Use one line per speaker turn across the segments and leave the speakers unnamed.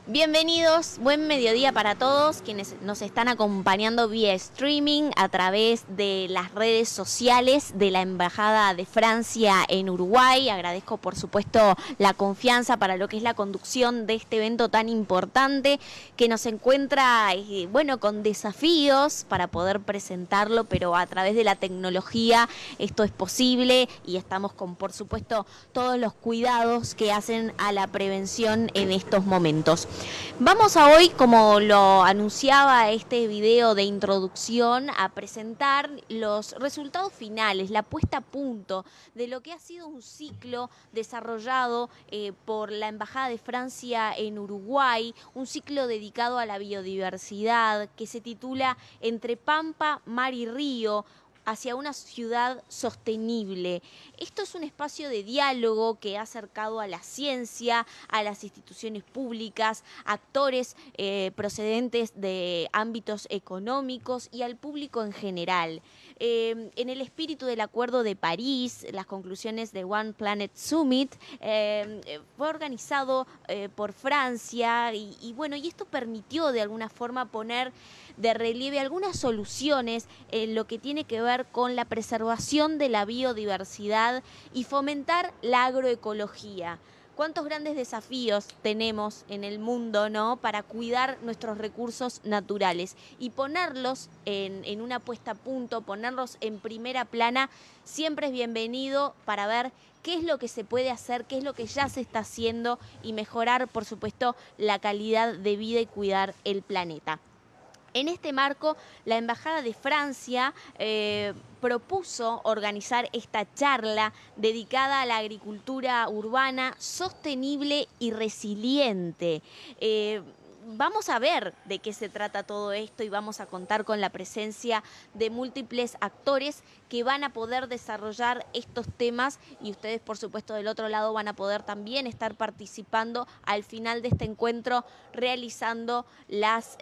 Bienvenidos, buen mediodía para todos quienes nos están acompañando vía streaming a través de las redes sociales de la Embajada de Francia en Uruguay. Agradezco por supuesto la confianza para lo que es la conducción de este evento tan importante que nos encuentra con desafíos para poder presentarlo, pero a través de la tecnología esto es posible y estamos con por supuesto todos los cuidados que hacen a la prevención en estos momentos. Vamos a hoy, como lo anunciaba este video de introducción, a presentar los resultados finales, la puesta a punto de lo que ha sido un ciclo desarrollado por la Embajada de Francia en Uruguay, un ciclo dedicado a la biodiversidad que se titula Entre Pampa, Mar y Río, hacia una ciudad sostenible. Esto es un espacio de diálogo que ha acercado a la ciencia, a las instituciones públicas, actores procedentes de ámbitos económicos y al público en general. En el espíritu del Acuerdo de París, las conclusiones de One Planet Summit, fue organizado por Francia y esto permitió de alguna forma poner de relieve algunas soluciones en lo que tiene que ver con la preservación de la biodiversidad y fomentar la agroecología. ¿Cuántos grandes desafíos tenemos en el mundo, ¿no?, para cuidar nuestros recursos naturales y ponerlos en una puesta a punto, ponerlos en primera plana? Siempre es bienvenido para ver qué es lo que se puede hacer, qué es lo que ya se está haciendo y mejorar, por supuesto, la calidad de vida y cuidar el planeta. En este marco, la Embajada de Francia propuso organizar esta charla dedicada a la agricultura urbana sostenible y resiliente. Vamos a ver de qué se trata todo esto y vamos a contar con la presencia de múltiples actores que van a poder desarrollar estos temas y ustedes, por supuesto, del otro lado van a poder también estar participando al final de este encuentro, realizando las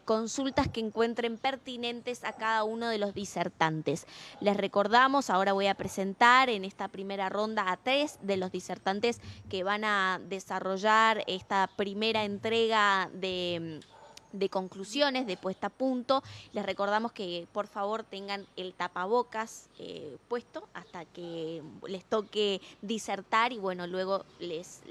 consultas que encuentren pertinentes a cada uno de los disertantes. Les recordamos, ahora voy a presentar en esta primera ronda a 3 de los disertantes que van a desarrollar esta primera entrega de conclusiones, de puesta a punto. Les recordamos que por favor tengan el tapabocas puesto hasta que les toque disertar y luego les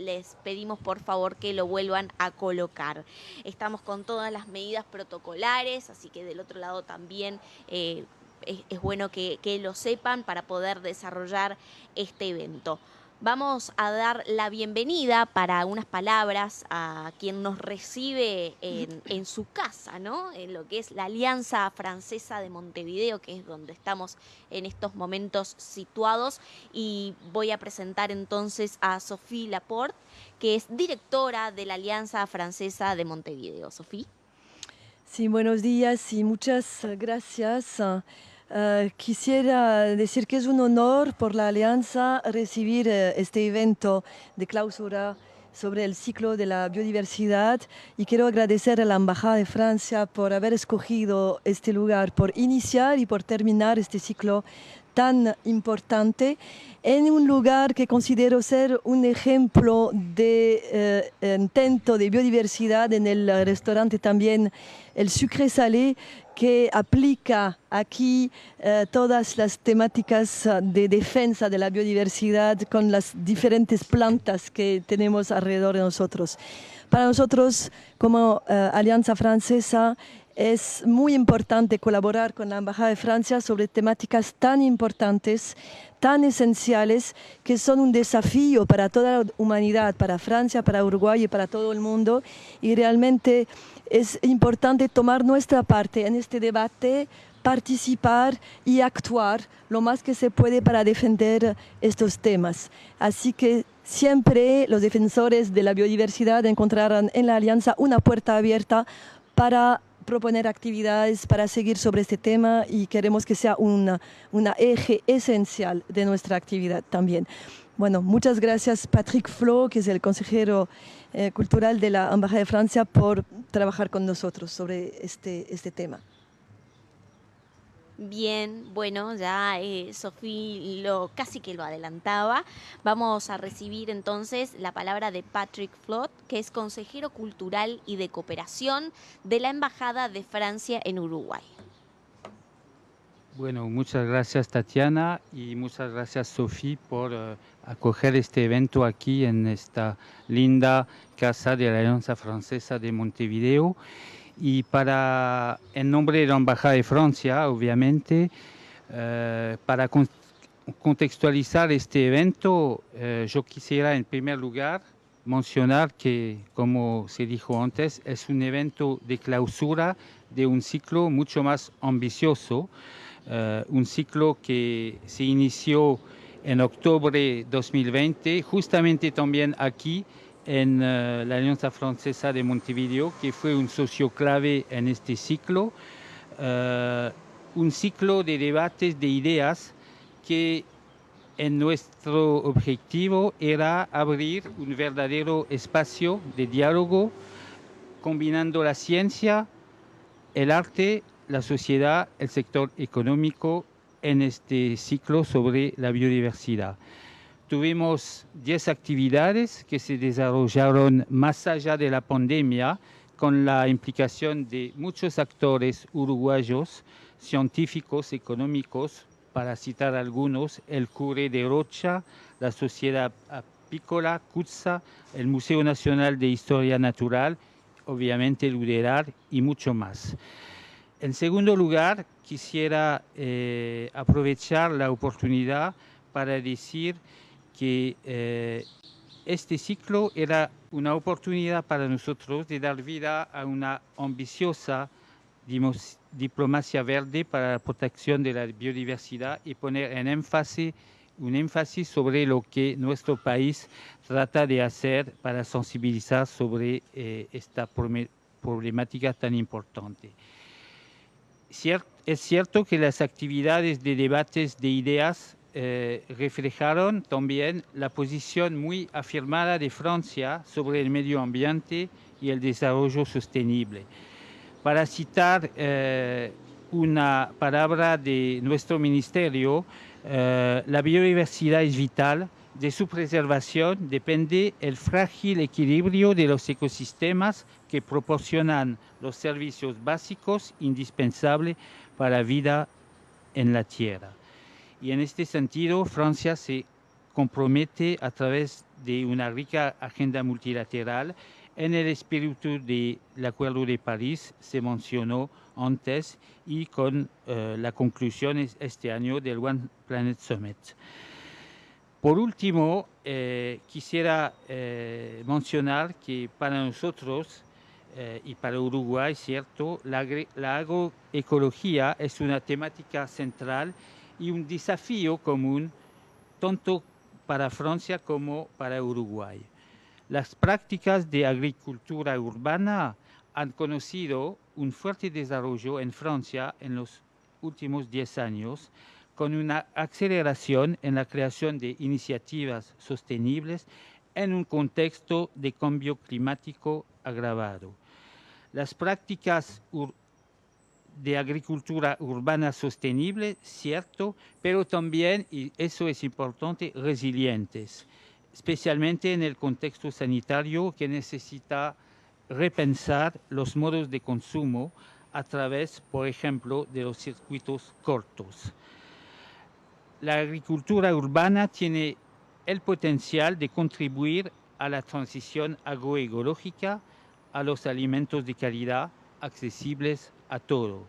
pedimos por favor que lo vuelvan a colocar. Estamos con todas las medidas protocolares, así que del otro lado también es bueno que lo sepan para poder desarrollar este evento. Vamos a dar la bienvenida para unas palabras a quien nos recibe en su casa, ¿no?, en lo que es la Alianza Francesa de Montevideo, que es donde estamos en estos momentos situados. Y voy a presentar entonces a Sophie Laporte, que es directora de la Alianza Francesa de Montevideo. Sophie.
Sí, buenos días y muchas gracias. Quisiera decir que es un honor por la Alianza recibir este evento de clausura sobre el ciclo de la biodiversidad y quiero agradecer a la Embajada de Francia por haber escogido este lugar, por iniciar y por terminar este ciclo tan importante en un lugar que considero ser un ejemplo de intento de biodiversidad en el restaurante también el Sucré Salé, que aplica aquí todas las temáticas de defensa de la biodiversidad con las diferentes plantas que tenemos alrededor de nosotros. Para nosotros, como Alianza Francesa, es muy importante colaborar con la Embajada de Francia sobre temáticas tan importantes, tan esenciales, que son un desafío para toda la humanidad, para Francia, para Uruguay y para todo el mundo. Y realmente es importante tomar nuestra parte en este debate, participar y actuar lo más que se puede para defender estos temas. Así que siempre los defensores de la biodiversidad encontrarán en la Alianza una puerta abierta para proponer actividades para seguir sobre este tema y queremos que sea una eje esencial de nuestra actividad también. Bueno, muchas gracias Patrick Flo, que es el consejero cultural de la Embajada de Francia, por trabajar con nosotros sobre este tema.
Bien, bueno, ya Sofía casi que lo adelantaba. Vamos a recibir entonces la palabra de Patrick Flot, que es consejero cultural y de cooperación de la Embajada de Francia en Uruguay.
Bueno, muchas gracias Tatiana y muchas gracias Sofía por acoger este evento aquí en esta linda casa de la Alianza Francesa de Montevideo. Y en nombre de la Embajada de Francia, obviamente, para contextualizar este evento, yo quisiera en primer lugar mencionar que, como se dijo antes, es un evento de clausura de un ciclo mucho más ambicioso, un ciclo que se inició en octubre 2020, justamente también aquí en la Alianza Francesa de Montevideo, que fue un socio clave en este ciclo, un ciclo de debates de ideas que en nuestro objetivo era abrir un verdadero espacio de diálogo combinando la ciencia, el arte, la sociedad, el sector económico en este ciclo sobre la biodiversidad. Tuvimos 10 actividades que se desarrollaron más allá de la pandemia con la implicación de muchos actores uruguayos, científicos, económicos, para citar algunos, el Curé de Rocha, la Sociedad Apícola, CUTSA, el Museo Nacional de Historia Natural, obviamente el UDELAR y mucho más. En segundo lugar, quisiera aprovechar la oportunidad para decir que este ciclo era una oportunidad para nosotros de dar vida a una ambiciosa diplomacia verde para la protección de la biodiversidad y poner un énfasis sobre lo que nuestro país trata de hacer para sensibilizar sobre esta problemática tan importante. Es cierto que las actividades de debates de ideas reflejaron también la posición muy afirmada de Francia sobre el medio ambiente y el desarrollo sostenible. Para citar una palabra de nuestro ministerio, la biodiversidad es vital. De su preservación depende el frágil equilibrio de los ecosistemas que proporcionan los servicios básicos indispensables para la vida en la Tierra. Y en este sentido, Francia se compromete a través de una rica agenda multilateral en el espíritu del Acuerdo de París, se mencionó antes, y con la conclusión este año del One Planet Summit. Por último, quisiera mencionar que para nosotros y para Uruguay, cierto, la agroecología es una temática central y un desafío común tanto para Francia como para Uruguay. Las prácticas de agricultura urbana han conocido un fuerte desarrollo en Francia en los últimos 10 años, con una aceleración en la creación de iniciativas sostenibles en un contexto de cambio climático agravado. Las prácticas de agricultura urbana sostenible, cierto, pero también, y eso es importante, resilientes, especialmente en el contexto sanitario que necesita repensar los modos de consumo a través, por ejemplo, de los circuitos cortos. La agricultura urbana tiene el potencial de contribuir a la transición agroecológica, a los alimentos de calidad accesibles a todos.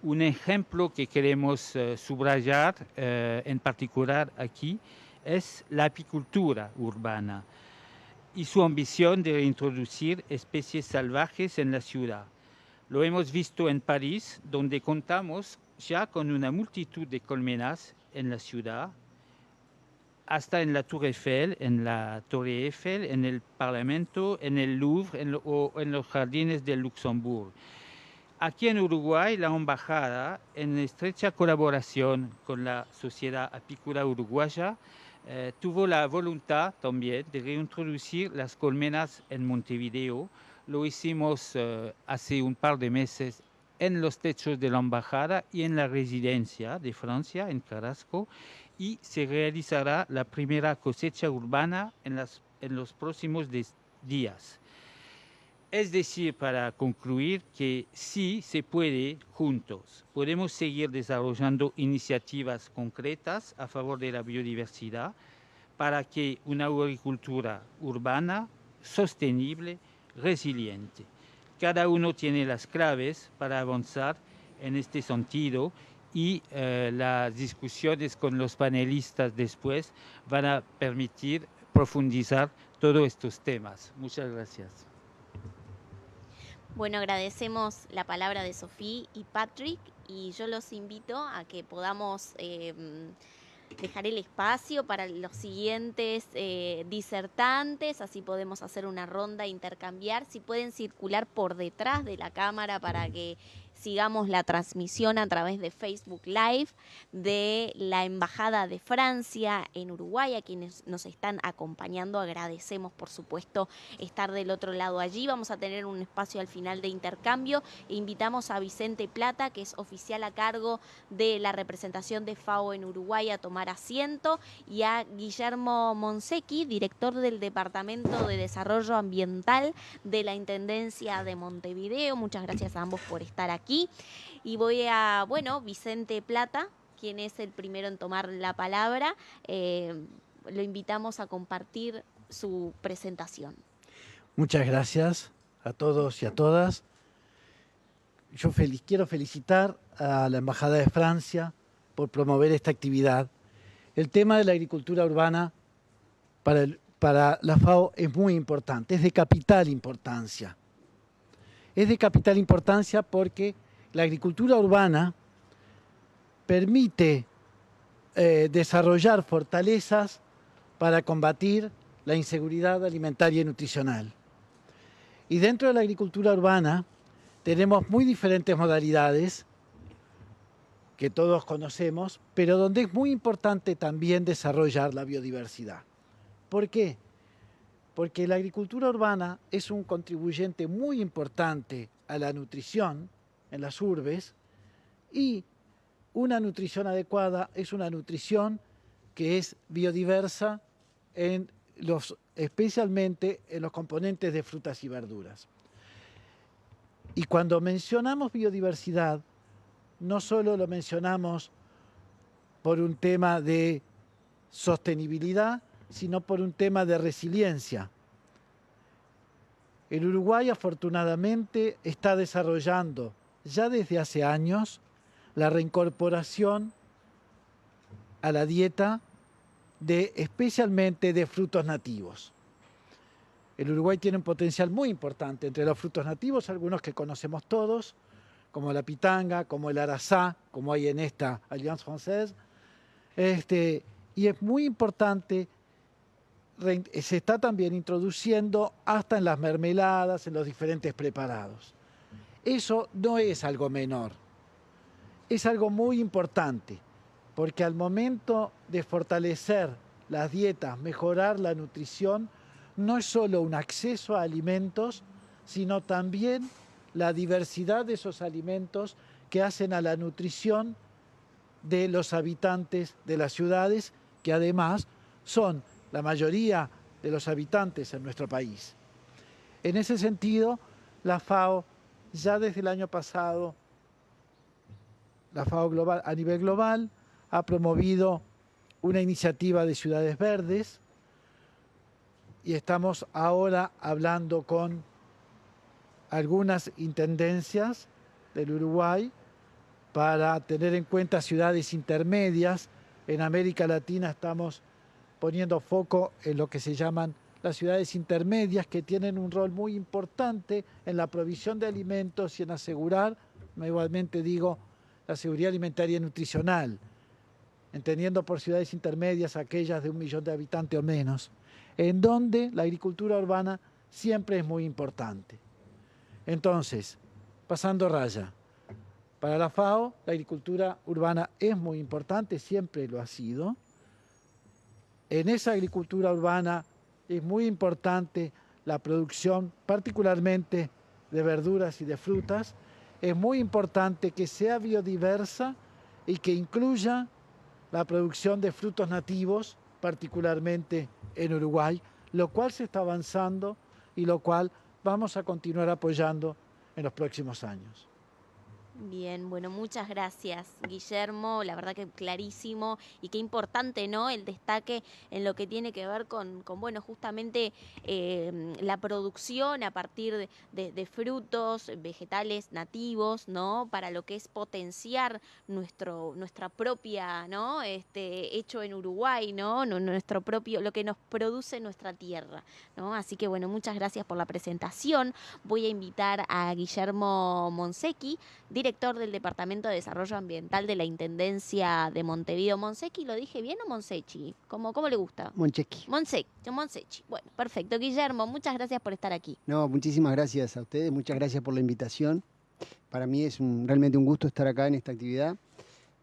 Un ejemplo que queremos subrayar en particular aquí es la apicultura urbana y su ambición de reintroducir especies salvajes en la ciudad. Lo hemos visto en París, donde contamos ya con una multitud de colmenas en la ciudad, hasta en la Tour Eiffel, en la Torre Eiffel, en el Parlamento, en el Louvre o en los jardines del Luxemburgo. Aquí en Uruguay, la embajada, en estrecha colaboración con la Sociedad Apícola Uruguaya, tuvo la voluntad también de reintroducir las colmenas en Montevideo. Lo hicimos hace un par de meses en los techos de la embajada y en la residencia de Francia, en Carrasco, y se realizará la primera cosecha urbana en los próximos días. Es decir, para concluir, que sí se puede juntos. Podemos seguir desarrollando iniciativas concretas a favor de la biodiversidad para que una agricultura urbana, sostenible, resiliente. Cada uno tiene las claves para avanzar en este sentido y las discusiones con los panelistas después van a permitir profundizar todos estos temas. Muchas gracias.
Bueno, agradecemos la palabra de Sofía y Patrick y yo los invito a que podamos dejar el espacio para los siguientes disertantes, así podemos hacer una ronda e intercambiar. Si pueden circular por detrás de la cámara para que sigamos la transmisión a través de Facebook Live de la Embajada de Francia en Uruguay, a quienes nos están acompañando. Agradecemos, por supuesto, estar del otro lado allí. Vamos a tener un espacio al final de intercambio e invitamos a Vicente Plata, que es oficial a cargo de la representación de FAO en Uruguay, a tomar asiento, y a Guillermo Monsecchi, director del Departamento de Desarrollo Ambiental de la Intendencia de Montevideo. Muchas gracias a ambos por estar aquí. Y voy a, Vicente Plata, quien es el primero en tomar la palabra, lo invitamos a compartir su presentación.
Muchas gracias a todos y a todas. Yo quiero felicitar a la Embajada de Francia por promover esta actividad. El tema de la agricultura urbana para la FAO es muy importante, es de capital importancia. Es de capital importancia porque la agricultura urbana permite desarrollar fortalezas para combatir la inseguridad alimentaria y nutricional. Y dentro de la agricultura urbana tenemos muy diferentes modalidades que todos conocemos, pero donde es muy importante también desarrollar la biodiversidad. ¿Por qué? Porque la agricultura urbana es un contribuyente muy importante a la nutrición en las urbes, y una nutrición adecuada es una nutrición que es biodiversa especialmente en los componentes de frutas y verduras. Y cuando mencionamos biodiversidad, no solo lo mencionamos por un tema de sostenibilidad, sino por un tema de resiliencia. El Uruguay, afortunadamente, está desarrollando ya desde hace años la reincorporación a la dieta especialmente de frutos nativos. El Uruguay tiene un potencial muy importante entre los frutos nativos, algunos que conocemos todos, como la pitanga, como el arazá, como hay en esta Alliance Française. Y es muy importante, se está también introduciendo hasta en las mermeladas, en los diferentes preparados. Eso no es algo menor, es algo muy importante, porque al momento de fortalecer las dietas, mejorar la nutrición, no es solo un acceso a alimentos, sino también la diversidad de esos alimentos que hacen a la nutrición de los habitantes de las ciudades, que además son la mayoría de los habitantes en nuestro país. En ese sentido, la FAO, ya desde el año pasado, la FAO global, a nivel global, ha promovido una iniciativa de ciudades verdes, y estamos ahora hablando con algunas intendencias del Uruguay para tener en cuenta ciudades intermedias. En América Latina estamos poniendo foco en lo que se llaman las ciudades intermedias, que tienen un rol muy importante en la provisión de alimentos y en asegurar, igualmente digo, la seguridad alimentaria y nutricional, entendiendo por ciudades intermedias aquellas de 1 millón de habitantes o menos, en donde la agricultura urbana siempre es muy importante. Entonces, pasando raya, para la FAO la agricultura urbana es muy importante, siempre lo ha sido. En esa agricultura urbana es muy importante la producción, particularmente de verduras y de frutas, es muy importante que sea biodiversa y que incluya la producción de frutos nativos, particularmente en Uruguay, lo cual se está avanzando y lo cual vamos a continuar apoyando en los próximos años.
Bien, bueno, muchas gracias, Guillermo. La verdad que clarísimo y qué importante, ¿no? El destaque en lo que tiene que ver con bueno, justamente la producción a partir de frutos, vegetales nativos, ¿no? Para lo que es potenciar nuestra propia, ¿no? Hecho en Uruguay, ¿no? Nuestro propio, lo que nos produce nuestra tierra, ¿no? Así que bueno, muchas gracias por la presentación. Voy a invitar a Guillermo Monsecchi, director del Departamento de Desarrollo Ambiental de la Intendencia de Montevideo. Monsecchi, ¿lo dije bien o Monsecchi? ¿Cómo le gusta?
Monchequi.
Monsecchi. Bueno, perfecto. Guillermo, muchas gracias por estar aquí.
No, muchísimas gracias a ustedes, muchas gracias por la invitación. Para mí es realmente un gusto estar acá en esta actividad.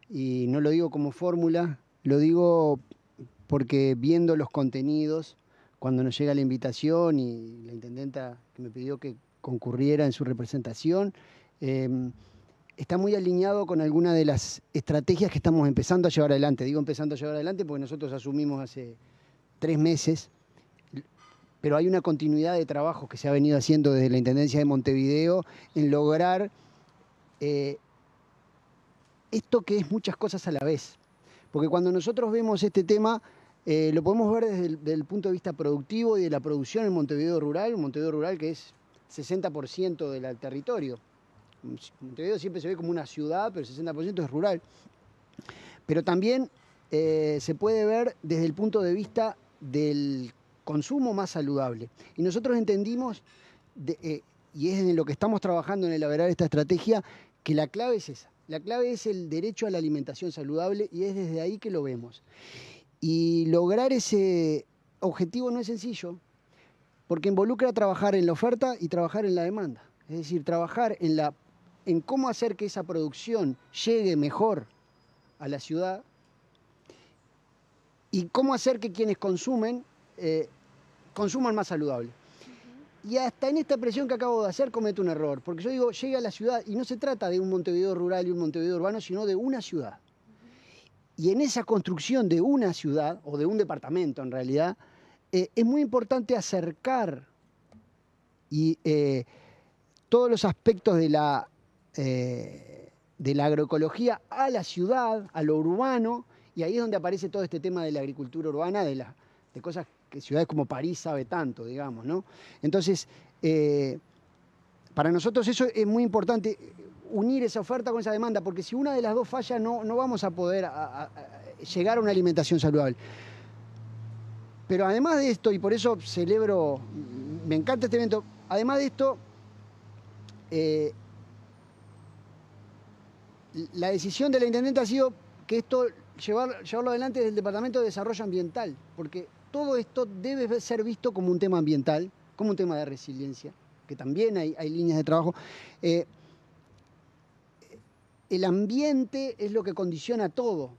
Y no lo digo como fórmula, lo digo porque viendo los contenidos, cuando nos llega la invitación y la intendenta que me pidió que concurriera en su representación, está muy alineado con alguna de las estrategias que estamos empezando a llevar adelante. Digo empezando a llevar adelante porque nosotros asumimos hace 3 meses, pero hay una continuidad de trabajo que se ha venido haciendo desde la Intendencia de Montevideo en lograr esto que es muchas cosas a la vez. Porque cuando nosotros vemos este tema, lo podemos ver desde el punto de vista productivo y de la producción en Montevideo rural, un Montevideo rural que es 60% del territorio. Montevideo siempre se ve como una ciudad, pero el 60% es rural. Pero también se puede ver desde el punto de vista del consumo más saludable. Y nosotros entendimos, y es en lo que estamos trabajando en elaborar esta estrategia, que la clave es esa. La clave es el derecho a la alimentación saludable y es desde ahí que lo vemos. Y lograr ese objetivo no es sencillo, porque involucra trabajar en la oferta y trabajar en la demanda. Es decir, trabajar en cómo hacer que esa producción llegue mejor a la ciudad y cómo hacer que quienes consuman más saludable. Y hasta en esta expresión que acabo de hacer cometo un error, porque yo digo, llega a la ciudad y no se trata de un Montevideo rural y un Montevideo urbano, sino de una ciudad. Y en esa construcción de una ciudad, o de un departamento en realidad, es muy importante acercar todos los aspectos de la agroecología a la ciudad, a lo urbano, y ahí es donde aparece todo este tema de la agricultura urbana, de cosas que ciudades como París sabe tanto, digamos, ¿no? Entonces, para nosotros eso es muy importante, unir esa oferta con esa demanda, porque si una de las dos falla, no vamos a poder llegar a una alimentación saludable. Pero además de esto, y por eso celebro, me encanta este evento, además de esto, la decisión de la intendente ha sido que esto llevarlo adelante desde el Departamento de Desarrollo Ambiental, porque todo esto debe ser visto como un tema ambiental, como un tema de resiliencia, que también hay líneas de trabajo. El ambiente es lo que condiciona todo,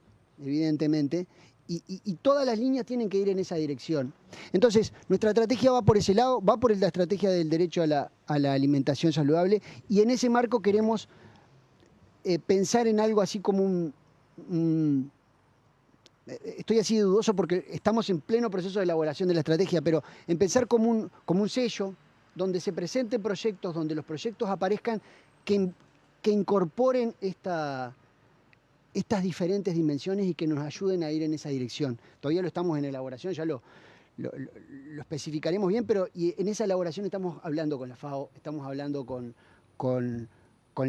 evidentemente, y todas las líneas tienen que ir en esa dirección. Entonces, nuestra estrategia va por ese lado, va por la estrategia del derecho a la alimentación saludable, y en ese marco queremos pensar en algo así como estoy así de dudoso porque estamos en pleno proceso de elaboración de la estrategia, pero empezar como un sello donde se presenten proyectos, donde los proyectos aparezcan que incorporen estas diferentes dimensiones y que nos ayuden a ir en esa dirección. Todavía lo estamos en elaboración, ya lo especificaremos bien, pero en esa elaboración estamos hablando con la FAO, estamos hablando con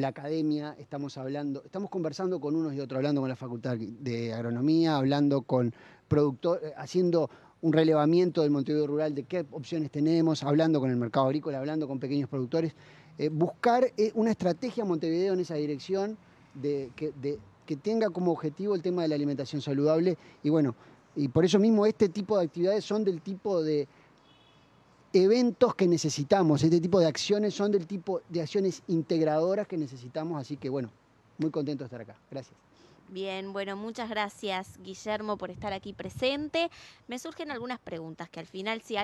la academia, estamos conversando con unos y otros, hablando con la Facultad de Agronomía, hablando con productores, haciendo un relevamiento del Montevideo rural, de qué opciones tenemos, hablando con el mercado agrícola, hablando con pequeños productores, buscar una estrategia Montevideo en esa dirección que tenga como objetivo el tema de la alimentación saludable. Y bueno, y por eso mismo este tipo de actividades son del tipo de eventos que necesitamos, este tipo de acciones son del tipo de acciones integradoras que necesitamos, así que bueno, muy contento de estar acá. Gracias.
Bien, bueno, muchas gracias, Guillermo, por estar aquí presente. Me surgen algunas preguntas que al final, si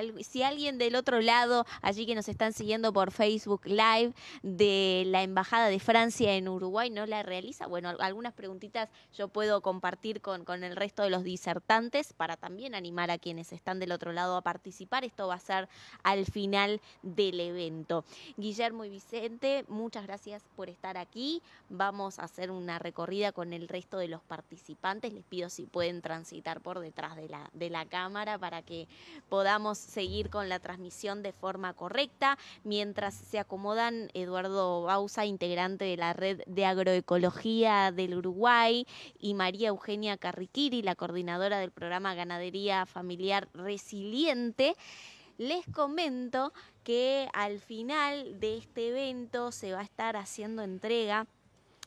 alguien del otro lado, allí que nos están siguiendo por Facebook Live, de la Embajada de Francia en Uruguay, no la realiza, bueno, algunas preguntitas yo puedo compartir con el resto de los disertantes para también animar a quienes están del otro lado a participar. Esto va a ser al final del evento. Guillermo y Vicente, muchas gracias por estar aquí. Vamos a hacer una recorrida con el resto de los participantes. Les pido si pueden transitar por detrás de la cámara para que podamos seguir con la transmisión de forma correcta. Mientras se acomodan, Eduardo Bauza, integrante de la Red de Agroecología del Uruguay, y María Eugenia Carriquiri, la coordinadora del programa Ganadería Familiar Resiliente, les comento que al final de este evento se va a estar haciendo entrega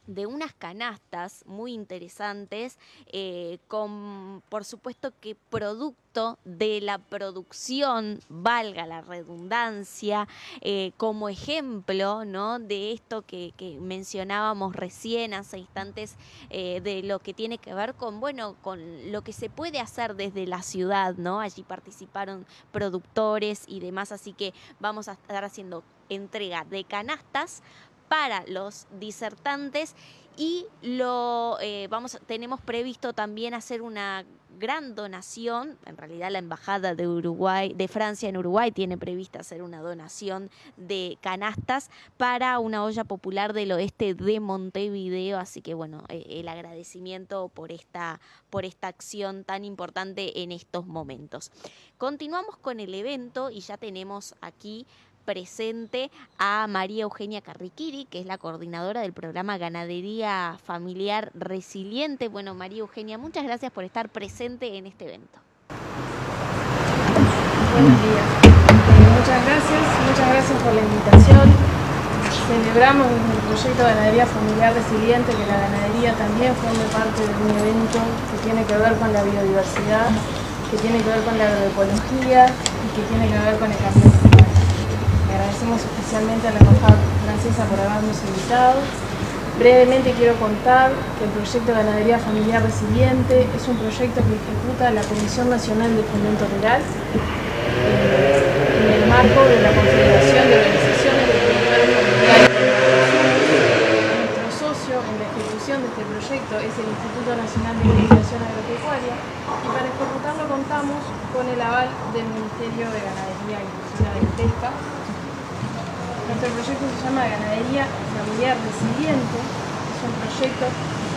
de unas canastas muy interesantes, con, por supuesto, que producto de la producción, valga la redundancia, como ejemplo, ¿no?, de esto que mencionábamos recién hace instantes, de lo que tiene que ver con, bueno, con lo que se puede hacer desde la ciudad, ¿no? Allí participaron productores y demás, así que vamos a estar haciendo entrega de canastas para los disertantes y tenemos previsto también hacer una gran donación. En realidad la Embajada de Francia en Uruguay tiene prevista hacer una donación de canastas para una olla popular del oeste de Montevideo, así que bueno, el agradecimiento por esta acción tan importante en estos momentos. Continuamos con el evento y ya tenemos aquí presente a María Eugenia Carriquiri, que es la coordinadora del programa Ganadería Familiar Resiliente. Bueno, María Eugenia, muchas gracias por estar presente en este evento.
Buenos días. Muchas gracias por la invitación. Celebramos el proyecto Ganadería Familiar Resiliente, que la ganadería también forme parte de un evento que tiene que ver con la biodiversidad, que tiene que ver con la agroecología y que tiene que ver con el cambio climático. Agradecemos especialmente a la Embajada Francesa por habernos invitado. Brevemente quiero contar que el proyecto Ganadería Familiar Resiliente es un proyecto que ejecuta la Comisión Nacional de Fomento Rural en el marco de la Confederación de Organizaciones de Productores Familiares. Nuestro socio en la ejecución de este proyecto es el Instituto Nacional de Investigación Agropecuaria y para ejecutarlo contamos con el aval del Ministerio de Ganadería y Pesca. Nuestro proyecto se llama Ganadería Familiar Resiliente. Es un proyecto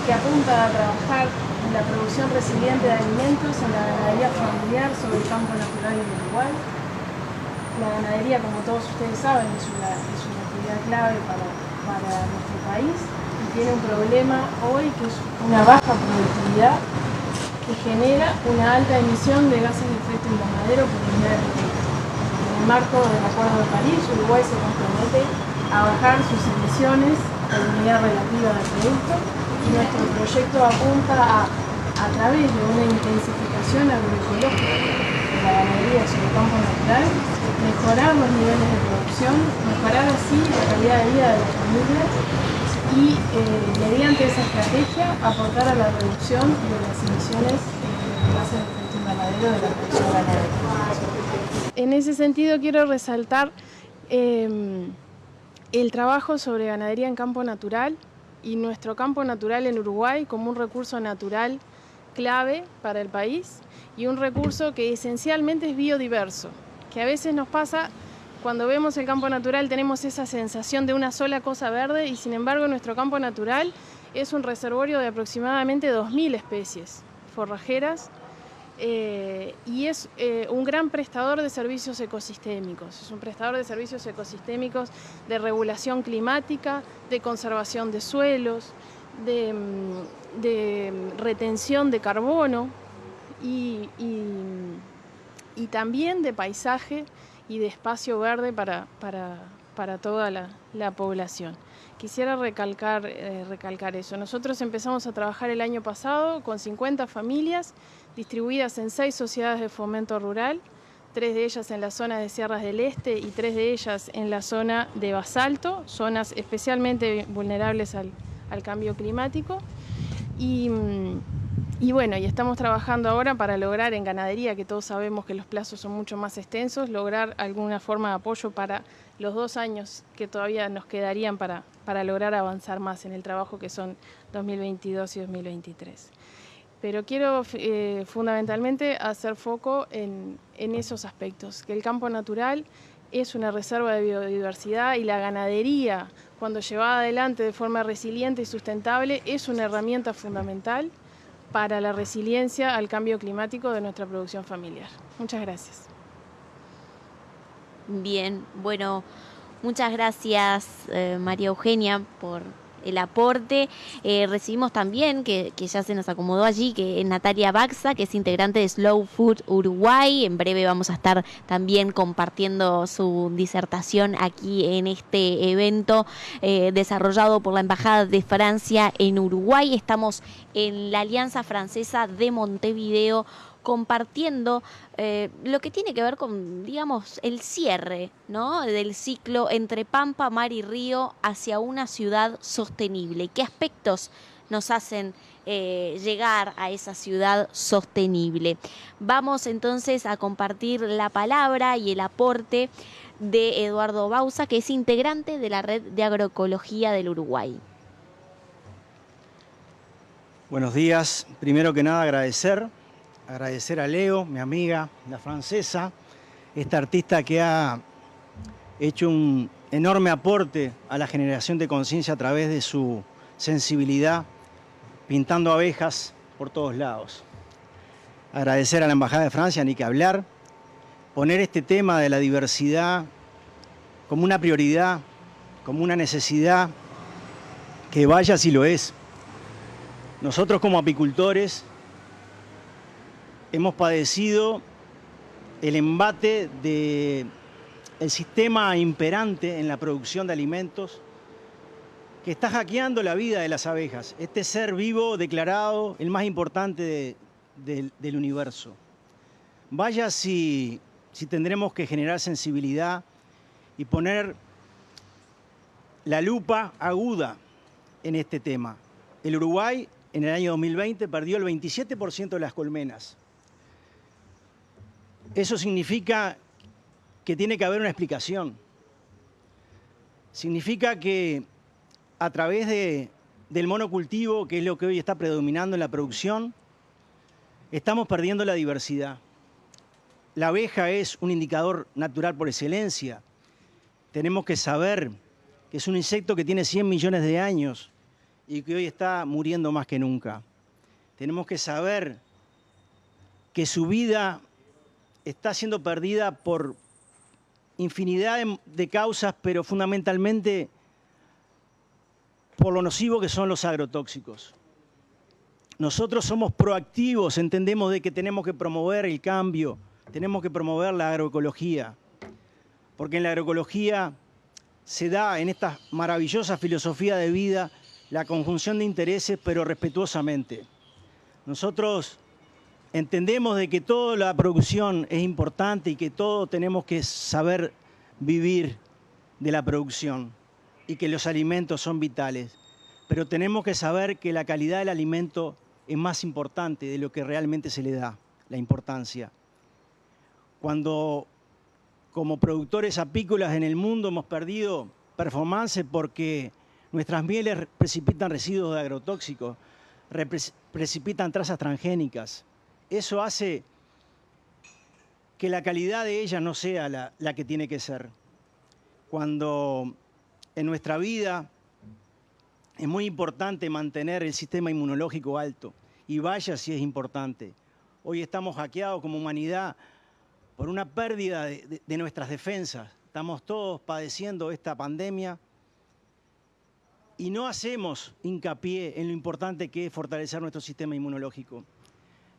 que apunta a trabajar en la producción resiliente de alimentos en la ganadería familiar sobre el campo natural en Uruguay. La ganadería, como todos ustedes saben, es una actividad clave para nuestro país y tiene un problema hoy que es una baja productividad que genera una alta emisión de gases de efecto invernadero por unidad de producto. En el marco del Acuerdo de París, Uruguay se compromete a bajar sus emisiones por unidad relativa del producto y nuestro proyecto apunta a través de una intensificación agroecológica de la ganadería sobre el campo natural, mejorar los niveles de producción, mejorar así la calidad de vida de las familias y mediante esa estrategia aportar a la reducción de las emisiones de gases de efecto invernadero de la producción ganadera. En ese sentido quiero resaltar el trabajo sobre ganadería en campo natural y nuestro campo natural en Uruguay como un recurso natural clave para el país y un recurso que esencialmente es biodiverso, que a veces nos pasa cuando vemos el campo natural, tenemos esa sensación de una sola cosa verde y sin embargo nuestro campo natural es un reservorio de aproximadamente 2.000 especies forrajeras. Y es un gran prestador de servicios ecosistémicos. Es un prestador de servicios ecosistémicos de regulación climática, de conservación de suelos, de retención de carbono y también de paisaje y de espacio verde para toda la población. Quisiera recalcar eso. Nosotros empezamos a trabajar el año pasado con 50 familias distribuidas en 6 sociedades de fomento rural, 3 de ellas en la zona de Sierras del Este y 3 de ellas en la zona de Basalto, zonas especialmente vulnerables al cambio climático. Y bueno, y estamos trabajando ahora para lograr en ganadería, que todos sabemos que los plazos son mucho más extensos, lograr alguna forma de apoyo para los 2 años que todavía nos quedarían para lograr avanzar más en el trabajo, que son 2022 y 2023. Pero quiero fundamentalmente hacer foco en esos aspectos, que el campo natural es una reserva de biodiversidad y la ganadería, cuando llevada adelante de forma resiliente y sustentable, es una herramienta fundamental para la resiliencia al cambio climático de nuestra producción familiar. Muchas gracias.
Bien, bueno, muchas gracias María Eugenia por el aporte. Recibimos también, que ya se nos acomodó allí, que es Natalia Baxa, que es integrante de Slow Food Uruguay. En breve vamos a estar también compartiendo su disertación aquí en este evento desarrollado por la Embajada de Francia en Uruguay. Estamos en la Alianza Francesa de Montevideo, compartiendo lo que tiene que ver con, digamos, el cierre, ¿no?, del ciclo entre Pampa, Mar y Río hacia una ciudad sostenible. ¿Qué aspectos nos hacen llegar a esa ciudad sostenible? Vamos entonces a compartir la palabra y el aporte de Eduardo Bauza, que es integrante de la Red de Agroecología del Uruguay.
Buenos días. Primero que nada agradecer a Leo, mi amiga, la francesa, esta artista que ha hecho un enorme aporte a la generación de conciencia a través de su sensibilidad, pintando abejas por todos lados. Agradecer a la Embajada de Francia, ni que hablar, poner este tema de la diversidad como una prioridad, como una necesidad, que vaya si lo es. Nosotros como apicultores hemos padecido el embate del sistema imperante en la producción de alimentos que está hackeando la vida de las abejas, este ser vivo declarado el más importante del universo. Vaya si tendremos que generar sensibilidad y poner la lupa aguda en este tema. El Uruguay en el año 2020 perdió el 27% de las colmenas. Eso significa que tiene que haber una explicación. Significa que a través del monocultivo, que es lo que hoy está predominando en la producción, estamos perdiendo la diversidad. La abeja es un indicador natural por excelencia. Tenemos que saber que es un insecto que tiene 100 millones de años y que hoy está muriendo más que nunca. Tenemos que saber que su vida está siendo perdida por infinidad de causas, pero fundamentalmente por lo nocivo que son los agrotóxicos. Nosotros somos proactivos, entendemos de que tenemos que promover el cambio, tenemos que promover la agroecología, porque en la agroecología se da en esta maravillosa filosofía de vida la conjunción de intereses, pero respetuosamente. Nosotros entendemos de que toda la producción es importante y que todos tenemos que saber vivir de la producción y que los alimentos son vitales, pero tenemos que saber que la calidad del alimento es más importante de lo que realmente se le da, la importancia. Cuando como productores apícolas en el mundo hemos perdido performance porque nuestras mieles precipitan residuos de agrotóxicos, precipitan trazas transgénicas, eso hace que la calidad de ellas no sea la que tiene que ser. Cuando en nuestra vida es muy importante mantener el sistema inmunológico alto, y vaya si es importante. Hoy estamos hackeados como humanidad por una pérdida de nuestras defensas. Estamos todos padeciendo esta pandemia y no hacemos hincapié en lo importante que es fortalecer nuestro sistema inmunológico.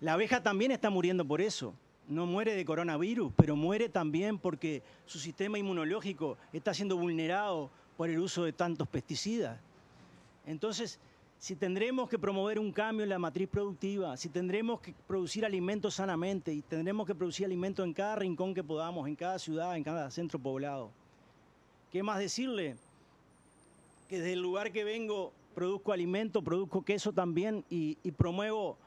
La abeja también está muriendo por eso. No muere de coronavirus, pero muere también porque su sistema inmunológico está siendo vulnerado por el uso de tantos pesticidas. Entonces, si tendremos que promover un cambio en la matriz productiva, si tendremos que producir alimentos sanamente y tendremos que producir alimentos en cada rincón que podamos, en cada ciudad, en cada centro poblado. ¿Qué más decirle? Que desde el lugar que vengo produzco alimento, produzco queso también y promuevo,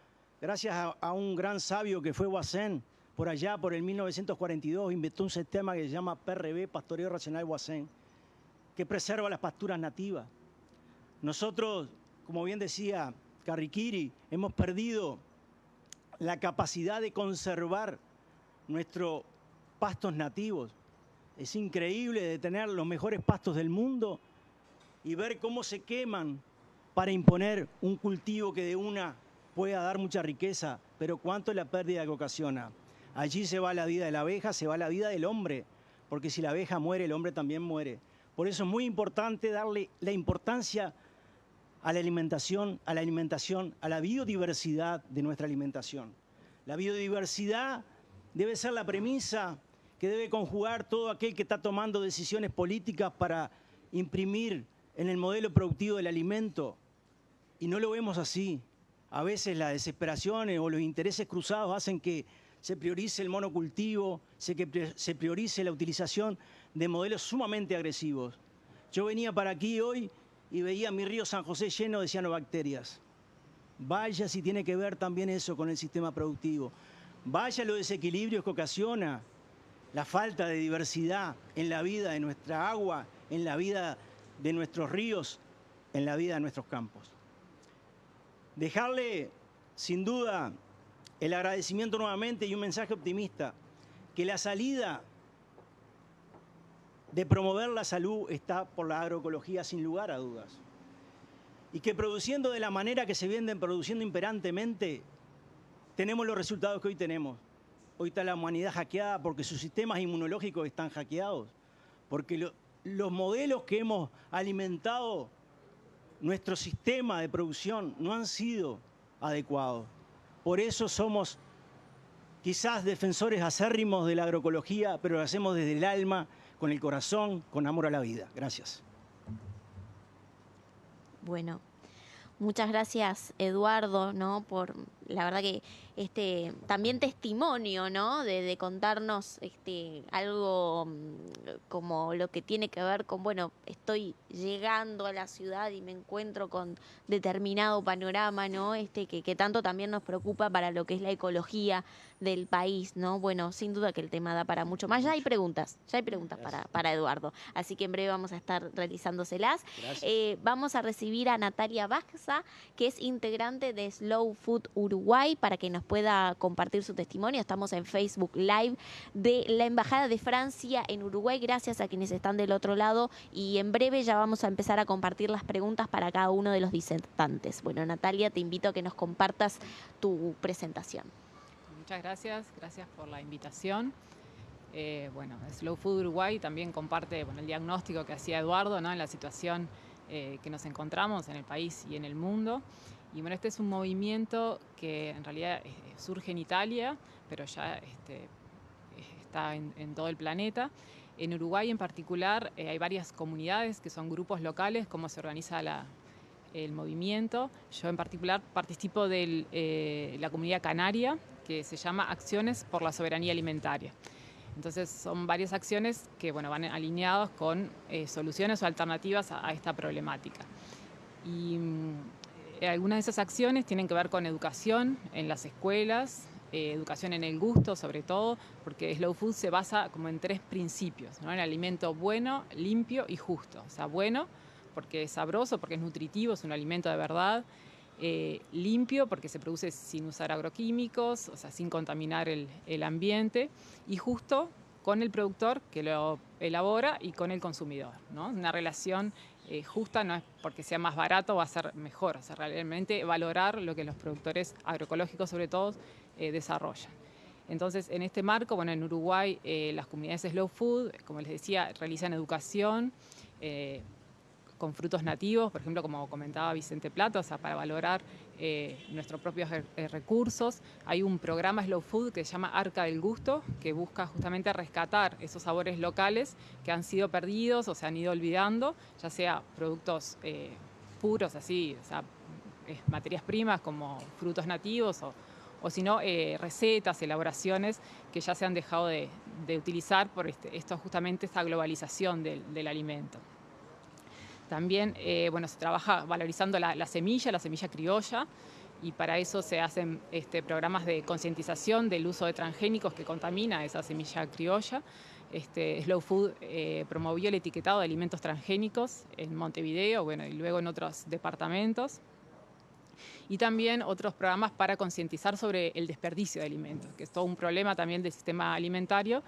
gracias a un gran sabio que fue Voisin, por allá, por el 1942, inventó un sistema que se llama PRB, Pastoreo Racional Voisin, que preserva las pasturas nativas. Nosotros, como bien decía Carriquiri, hemos perdido la capacidad de conservar nuestros pastos nativos. Es increíble de tener los mejores pastos del mundo y ver cómo se queman para imponer un cultivo que de una pueda dar mucha riqueza, pero cuánto es la pérdida que ocasiona. Allí se va la vida de la abeja, se va la vida del hombre, porque si la abeja muere, el hombre también muere. Por eso es muy importante darle la importancia a la alimentación, a la biodiversidad de nuestra alimentación. La biodiversidad debe ser la premisa que debe conjugar todo aquel que está tomando decisiones políticas para imprimir en el modelo productivo del alimento. Y no lo vemos así. A veces las desesperaciones o los intereses cruzados hacen que se priorice el monocultivo, se priorice la utilización de modelos sumamente agresivos. Yo venía para aquí hoy y veía mi río San José lleno de cianobacterias. Vaya si tiene que ver también eso con el sistema productivo. Vaya los desequilibrios que ocasiona la falta de diversidad en la vida de nuestra agua, en la vida de nuestros ríos, en la vida de nuestros campos. Dejarle, sin duda, el agradecimiento nuevamente y un mensaje optimista, que la salida de promover la salud está por la agroecología sin lugar a dudas. Y que produciendo de la manera que se vienen produciendo imperantemente, tenemos los resultados que hoy tenemos. Hoy está la humanidad hackeada porque sus sistemas inmunológicos están hackeados, porque los modelos que hemos alimentado nuestro sistema de producción no han sido adecuados. Por eso somos quizás defensores acérrimos de la agroecología, pero lo hacemos desde el alma, con el corazón, con amor a la vida. Gracias.
Bueno, muchas gracias, Eduardo, ¿no? Por la verdad que también testimonio, ¿no? De contarnos algo como lo que tiene que ver con, bueno, estoy llegando a la ciudad y me encuentro con determinado panorama, ¿no? Que tanto también nos preocupa para lo que es la ecología del país, ¿no? Bueno, sin duda que el tema da para mucho más. Ya hay preguntas para Eduardo, así que en breve vamos a estar realizándoselas. Vamos a recibir a Natalia Baxa, que es integrante de Slow Food Uruguay, para que nos pueda compartir su testimonio. Estamos en Facebook Live de la Embajada de Francia en Uruguay, gracias a quienes están del otro lado, y en breve ya vamos a empezar a compartir las preguntas para cada uno de los disertantes. Bueno, Natalia, te invito a que nos compartas tu presentación.
Muchas gracias por la invitación. Bueno, Slow Food Uruguay también comparte el diagnóstico que hacía Eduardo, ¿no? En la situación que nos encontramos en el país y en el mundo. Y bueno, este es un movimiento que en realidad surge en Italia, pero ya está en todo el planeta. En Uruguay en particular hay varias comunidades que son grupos locales, cómo se organiza el movimiento. Yo en particular participo de la comunidad canaria, que se llama Acciones por la Soberanía Alimentaria. Entonces son varias acciones que van alineadas con soluciones o alternativas a esta problemática. Y algunas de esas acciones tienen que ver con educación en las escuelas, educación en el gusto sobre todo, porque Slow Food se basa como en 3 principios, ¿no? El alimento bueno, limpio y justo. O sea, bueno porque es sabroso, porque es nutritivo, es un alimento de verdad. Limpio porque se produce sin usar agroquímicos, o sea, sin contaminar el ambiente, y justo con el productor que lo elabora y con el consumidor, ¿no? Una relación justa no es porque sea más barato va a ser mejor, o sea, realmente valorar lo que los productores agroecológicos sobre todo desarrollan. Entonces, en este marco, en Uruguay las comunidades Slow Food, como les decía, realizan educación con frutos nativos, por ejemplo, como comentaba Vicente Plato, o sea, para valorar nuestros propios recursos. Hay un programa Slow Food que se llama Arca del Gusto, que busca justamente rescatar esos sabores locales que han sido perdidos o se han ido olvidando, ya sea productos puros, así, o sea, materias primas como frutos nativos o si no, recetas, elaboraciones que ya se han dejado de utilizar por justamente esta globalización del alimento. También bueno, se trabaja valorizando la semilla criolla, y para eso se hacen programas de concientización del uso de transgénicos que contamina esa semilla criolla. Slow Food promovió el etiquetado de alimentos transgénicos en Montevideo, bueno, y luego en otros departamentos. Y también otros programas para concientizar sobre el desperdicio de alimentos, que es todo un problema también del sistema alimentario,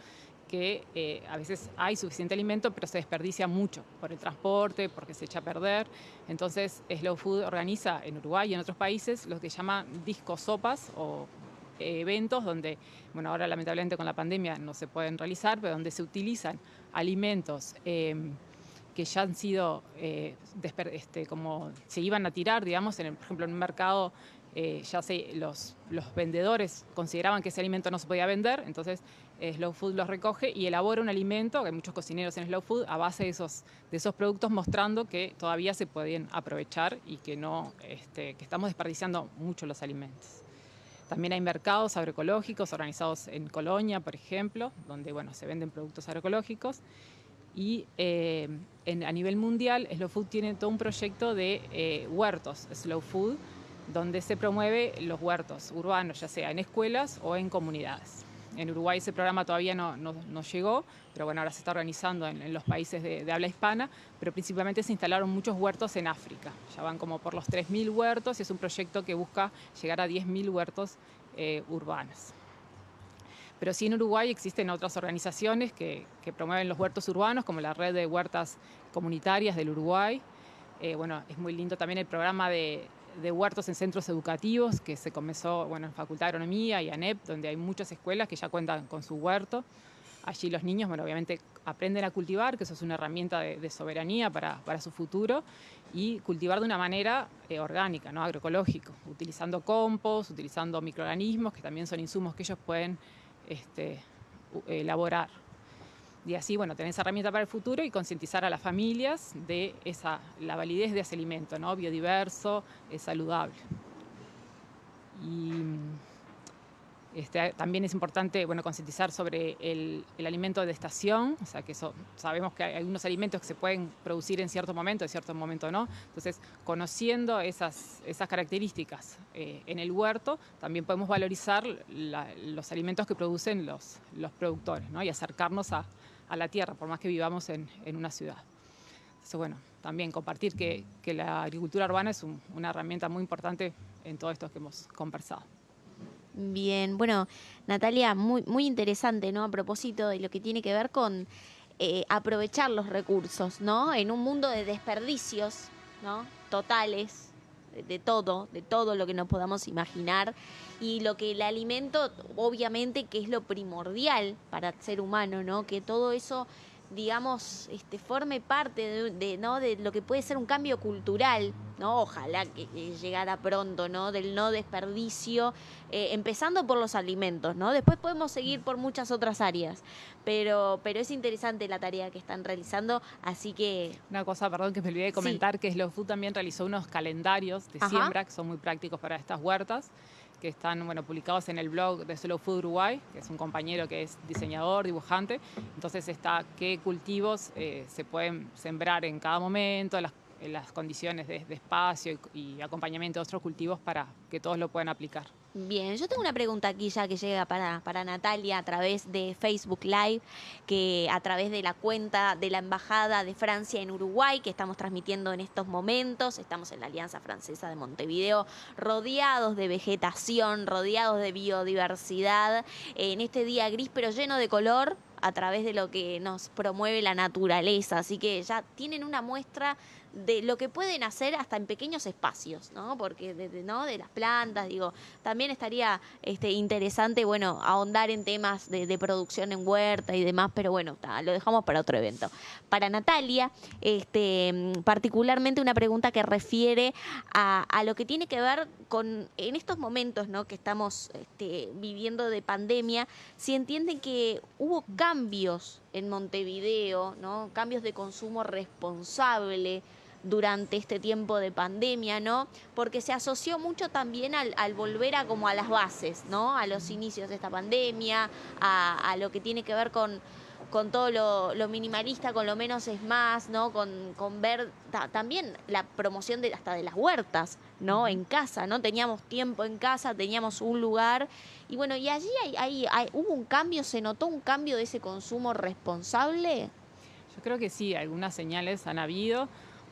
que a veces hay suficiente alimento, pero se desperdicia mucho por el transporte, porque se echa a perder. Entonces, Slow Food organiza en Uruguay y en otros países lo que llaman discosopas o eventos donde, bueno, ahora lamentablemente con la pandemia no se pueden realizar, pero donde se utilizan alimentos que ya han sido, como se iban a tirar, digamos, por ejemplo, en un mercado los vendedores consideraban que ese alimento no se podía vender, entonces Slow Food los recoge y elabora un alimento, que hay muchos cocineros en Slow Food, a base de esos productos, mostrando que todavía se pueden aprovechar y que no, que estamos desperdiciando mucho los alimentos. También hay mercados agroecológicos organizados en Colonia, por ejemplo, donde bueno, se venden productos agroecológicos. Y a nivel mundial, Slow Food tiene todo un proyecto de huertos Slow Food, donde se promueve los huertos urbanos, ya sea en escuelas o en comunidades. En Uruguay ese programa todavía no llegó, pero bueno, ahora se está organizando en los países de habla hispana, pero principalmente se instalaron muchos huertos en África. Ya van como por los 3.000 huertos y es un proyecto que busca llegar a 10.000 huertos urbanos. Pero sí en Uruguay existen otras organizaciones que promueven los huertos urbanos, como la Red de Huertas Comunitarias del Uruguay. Bueno, es muy lindo también el programa de huertos en centros educativos, que se comenzó bueno, en Facultad de Agronomía y ANEP, donde hay muchas escuelas que ya cuentan con su huerto. Allí los niños, bueno, obviamente aprenden a cultivar, que eso es una herramienta de soberanía para su futuro, y cultivar de una manera orgánica, ¿no? Agroecológico, utilizando compost, utilizando microorganismos, que también son insumos que ellos pueden elaborar. Y así, bueno, tener esa herramienta para el futuro y concientizar a las familias de la validez de ese alimento, ¿no? Biodiverso, saludable. Y también es importante, bueno, concientizar sobre el alimento de estación, o sea, que sabemos que hay algunos alimentos que se pueden producir en cierto momento no. Entonces, conociendo esas características en el huerto, también podemos valorizar los alimentos que producen los productores, ¿no? Y acercarnos a la tierra, por más que vivamos en una ciudad. Entonces, bueno, también compartir que la agricultura urbana es una herramienta muy importante en todo esto que hemos conversado.
Bien, bueno, Natalia, muy, muy interesante, ¿no? A propósito de lo que tiene que ver con aprovechar los recursos, ¿no? En un mundo de desperdicios, ¿no? Totales, de todo lo que nos podamos imaginar. Y lo que el alimento, obviamente, que es lo primordial para el ser humano, ¿no? Que todo eso, digamos, forme parte de lo que puede ser un cambio cultural, ¿no? Ojalá que llegara pronto, ¿no? Del no desperdicio, empezando por los alimentos, ¿no? Después podemos seguir por muchas otras áreas, pero es interesante la tarea que están realizando, así que...
Una cosa, perdón, que me olvidé de comentar, sí, que Slow Food también realizó unos calendarios de siembra que son muy prácticos para estas huertas, que están bueno, publicados en el blog de Slow Food Uruguay, que es un compañero que es diseñador, dibujante. Entonces está qué cultivos se pueden sembrar en cada momento, en las condiciones de espacio y acompañamiento de otros cultivos para que todos lo puedan aplicar.
Bien, yo tengo una pregunta aquí ya que llega para Natalia a través de Facebook Live, que a través de la cuenta de la Embajada de Francia en Uruguay, que estamos transmitiendo en estos momentos. Estamos en la Alianza Francesa de Montevideo, rodeados de vegetación, rodeados de biodiversidad, en este día gris pero lleno de color, a través de lo que nos promueve la naturaleza. Así que ya tienen una muestra de lo que pueden hacer hasta en pequeños espacios, ¿no? Porque ¿no? de las plantas, digo, también estaría interesante, bueno, ahondar en temas de producción en huerta y demás, pero bueno, lo dejamos para otro evento. Para Natalia, particularmente una pregunta que refiere a lo que tiene que ver con, en estos momentos, ¿no? que estamos viviendo de pandemia, si entienden que hubo cambios en Montevideo, ¿no? Cambios de consumo responsable durante este tiempo de pandemia, ¿no? Porque se asoció mucho también al volver a como a las bases, ¿no? A los inicios de esta pandemia, a lo que tiene que ver con con todo lo minimalista, con lo menos es más, ¿no? Con ver también la promoción hasta de las huertas, ¿no? En casa, ¿no? Teníamos tiempo en casa, teníamos un lugar. Y bueno, y allí hubo un cambio, se notó un cambio de ese consumo responsable.
Yo creo que sí, algunas señales han habido.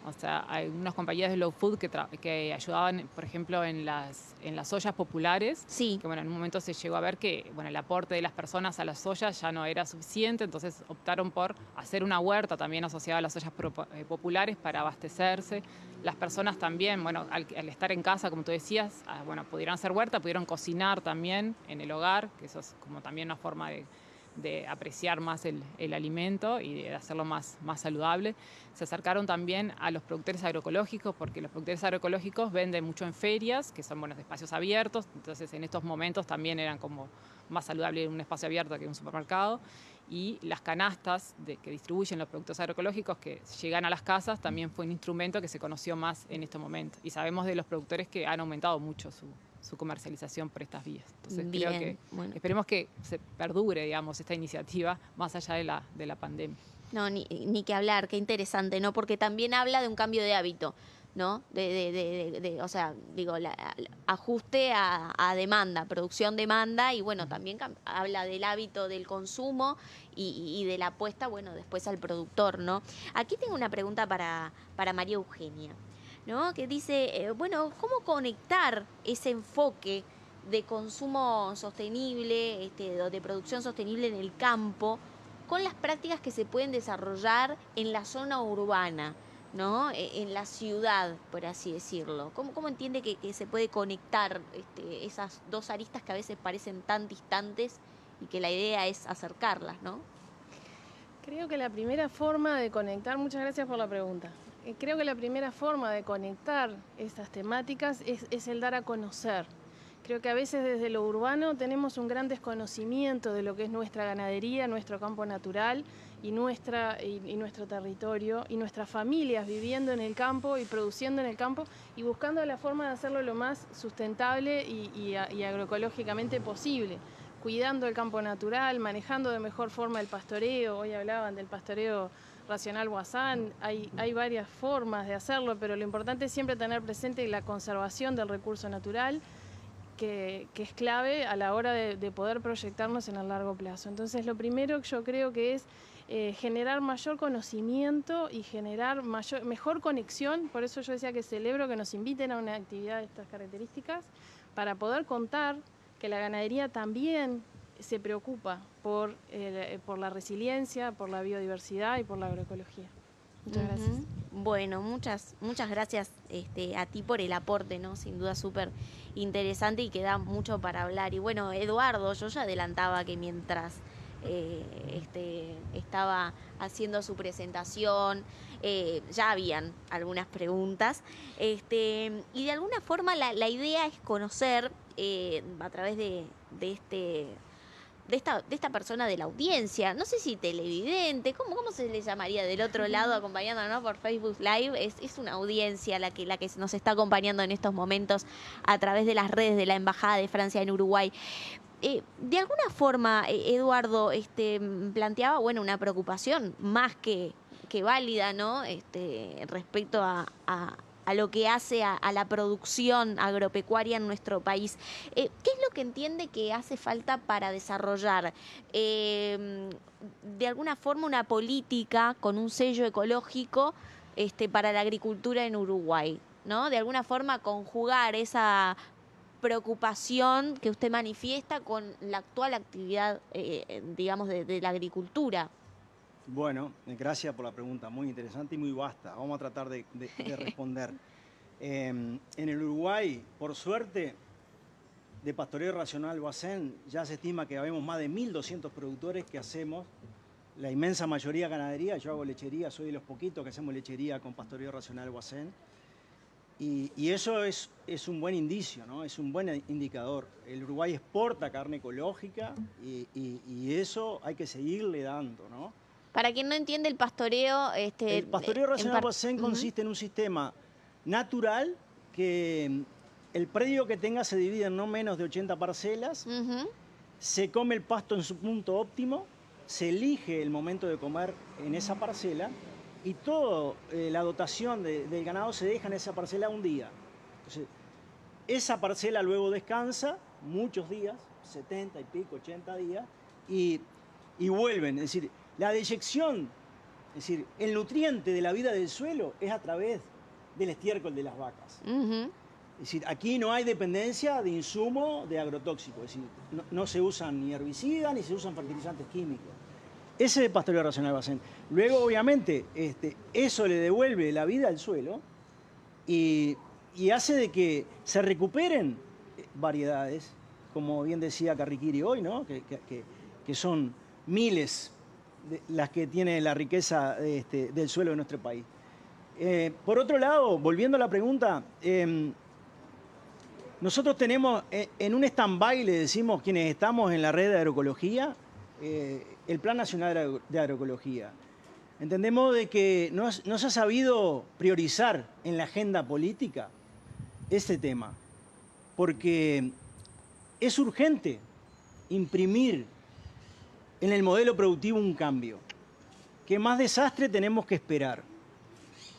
O sea, hay algunas compañías de low food que ayudaban, por ejemplo, en las ollas populares.
Sí.
Que bueno, en un momento se llegó a ver que bueno, el aporte de las personas a las ollas ya no era suficiente, entonces optaron por hacer una huerta también asociada a las ollas populares para abastecerse. Las personas también, bueno, al estar en casa, como tú decías, bueno, pudieron hacer huerta, pudieron cocinar también en el hogar, que eso es como también una forma de apreciar más el alimento y de hacerlo más saludable. Se acercaron también a los productores agroecológicos, porque los productores agroecológicos venden mucho en ferias, que son buenos espacios abiertos, entonces en estos momentos también eran como más saludable un espacio abierto que un supermercado. Y las canastas que distribuyen los productos agroecológicos que llegan a las casas también fue un instrumento que se conoció más en este momento. Y sabemos de los productores que han aumentado mucho su comercialización por estas vías. Entonces
Bien,
creo que
bueno.
esperemos que se perdure, digamos, esta iniciativa más allá de la pandemia.
No, ni que hablar, qué interesante, ¿no? Porque también habla de un cambio de hábito, ¿no? O sea, digo, ajuste a demanda, producción-demanda, y bueno, también habla del hábito del consumo y de la apuesta, bueno, después al productor, ¿no? Aquí tengo una pregunta para María Eugenia, ¿no? Que dice, bueno, ¿cómo conectar ese enfoque de consumo sostenible, de producción sostenible en el campo, con las prácticas que se pueden desarrollar en la zona urbana, ¿no? En la ciudad, por así decirlo? ¿Cómo entiende que se puede conectar esas dos aristas que a veces parecen tan distantes y que la idea es acercarlas, ¿no?
Creo que la primera forma de conectar, muchas gracias por la pregunta, creo que la primera forma de conectar estas temáticas es el dar a conocer. Creo que a veces desde lo urbano tenemos un gran desconocimiento de lo que es nuestra ganadería, nuestro campo natural y nuestro territorio y nuestras familias viviendo en el campo y produciendo en el campo y buscando la forma de hacerlo lo más sustentable y agroecológicamente posible, cuidando el campo natural, manejando de mejor forma el pastoreo. Hoy hablaban del pastoreo racional Boissin, hay varias formas de hacerlo, pero lo importante es siempre tener presente la conservación del recurso natural, que es clave a la hora de poder proyectarnos en el largo plazo. Entonces, lo primero que yo creo que es generar mayor conocimiento y generar mejor conexión. Por eso yo decía que celebro que nos inviten a una actividad de estas características, para poder contar que la ganadería también se preocupa por la resiliencia, por la biodiversidad y por la agroecología. Muchas gracias.
Bueno, muchas gracias a ti por el aporte, ¿no? Sin duda súper interesante y que da mucho para hablar. Y bueno, Eduardo, yo ya adelantaba que mientras estaba haciendo su presentación, ya habían algunas preguntas, y de alguna forma la idea es conocer a través de esta persona de la audiencia, no sé si televidente, ¿cómo se le llamaría del otro lado acompañándonos por Facebook Live? Es una audiencia la que nos está acompañando en estos momentos a través de las redes de la Embajada de Francia en Uruguay. De alguna forma, Eduardo planteaba, bueno, una preocupación más que válida, ¿no? Respecto a lo que hace a la producción agropecuaria en nuestro país. ¿Qué es lo que entiende que hace falta para desarrollar de alguna forma una política con un sello ecológico para la agricultura en Uruguay, ¿no? De alguna forma conjugar esa preocupación que usted manifiesta con la actual actividad, digamos, de la agricultura.
Bueno, gracias por la pregunta, muy interesante y muy vasta. Vamos a tratar de responder. En el Uruguay, por suerte, de pastoreo racional Boissin, ya se estima que habemos más de 1.200 productores que hacemos, la inmensa mayoría ganadería. Yo hago lechería, soy de los poquitos que hacemos lechería con pastoreo racional Boissin. Y eso es un buen indicio, ¿no? Es un buen indicador. El Uruguay exporta carne ecológica y eso hay que seguirle dando, ¿no?
Para quien no entiende el pastoreo...
el pastoreo racional Boissin consiste en un sistema natural que el predio que tenga se divide en no menos de 80 parcelas, se come el pasto en su punto óptimo se elige el momento de comer en esa parcela y toda la dotación del ganado se deja en esa parcela un día. Entonces, esa parcela luego descansa muchos días, 70 y pico, 80 días, y vuelven. Es decir, la deyección, es decir, el nutriente de la vida del suelo es a través del estiércol de las vacas. Es decir, aquí no hay dependencia de insumo de agrotóxicos, es decir, no se usan ni herbicidas ni se usan fertilizantes químicos. Ese es el pastoreo racional Bassén. Luego, obviamente, eso le devuelve la vida al suelo y hace de que se recuperen variedades, como bien decía Carriquiri hoy, ¿no? que son miles las que tiene la riqueza del suelo de nuestro país. Por otro lado, volviendo a la pregunta, nosotros tenemos en un stand-by, le decimos quienes estamos en la red de agroecología, el Plan Nacional de Agroecología. Entendemos de que no se ha sabido priorizar en la agenda política este tema, porque es urgente imprimir en el modelo productivo un cambio. ¿Qué más desastre tenemos que esperar?